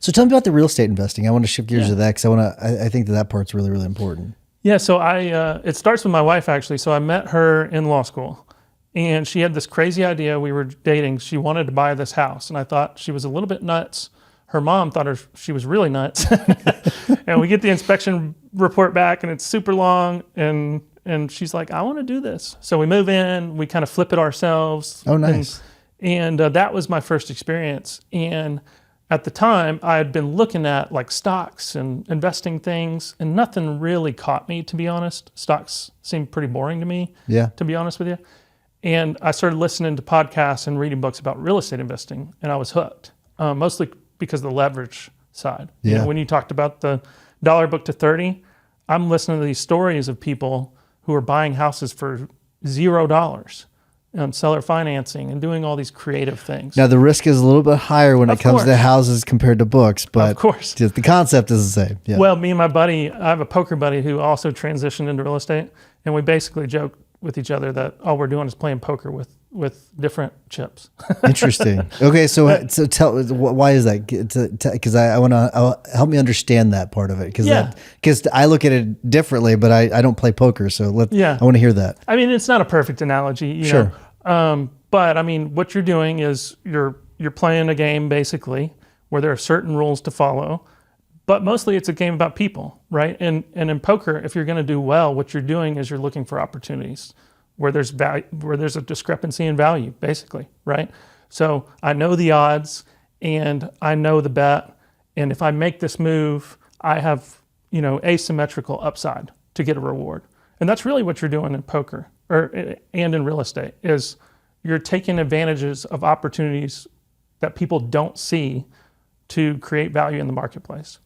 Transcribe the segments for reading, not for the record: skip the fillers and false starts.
So tell me about the real estate investing. I want to shift gears to that because I think that part's really, really important. Yeah, so it starts with my wife, actually. So I met her in law school, and she had this crazy idea. We were dating. She wanted to buy this house, and I thought she was a little bit nuts. Her mom thought she was really nuts. And we get the inspection report back, and it's super long, and she's like, I want to do this. So we move in, we kind of flip it ourselves. Oh, nice. And that was my first experience. And at the time, I had been looking at like stocks and investing things, and nothing really caught me, to be honest. Stocks seemed pretty boring to me, to be honest with you. And I started listening to podcasts and reading books about real estate investing, and I was hooked, mostly because of the leverage side. Yeah. You know, when you talked about the dollar book to 30, I'm listening to these stories of people who are buying houses for $0 and seller financing and doing all these creative things. Now the risk is a little bit higher when it comes to houses compared to books, but of course, the concept is the same. Yeah. Well, me and my buddy, I have a poker buddy who also transitioned into real estate, and we basically joke with each other that all we're doing is playing poker with different chips. Interesting. Okay, so tell why is that? Because I want to help me understand that part of it. Because I look at it differently, but I don't play poker, so I want to hear that. I mean, it's not a perfect analogy, you know. But I mean, what you're doing is you're playing a game basically where there are certain rules to follow, but mostly it's a game about people, right? And in poker, if you're going to do well, what you're doing is you're looking for opportunities where there's value, where there's a discrepancy in value, basically, right? So I know the odds and I know the bet, and if I make this move, I have, you know, asymmetrical upside to get a reward. And that's really what you're doing in poker and in real estate, is you're taking advantages of opportunities that people don't see to create value in the marketplace.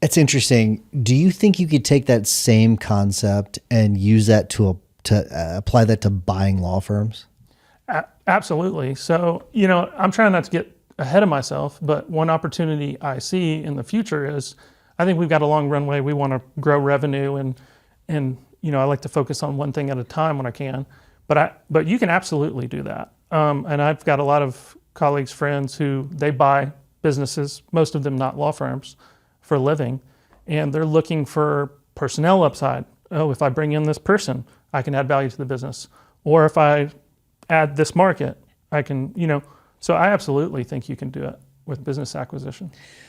It's interesting. Do you think you could take that same concept and use that to apply that to buying law firms? Absolutely. So, you know, I'm trying not to get ahead of myself, but one opportunity I see in the future is I think we've got a long runway. We want to grow revenue and you know, I like to focus on one thing at a time when I can, but you can absolutely do that. And I've got a lot of colleagues, friends who they buy businesses, most of them not law firms, for a living, and they're looking for personnel upside. Oh, if I bring in this person, I can add value to the business. Or if I add this market, I can, you know, so I absolutely think you can do it with business acquisition.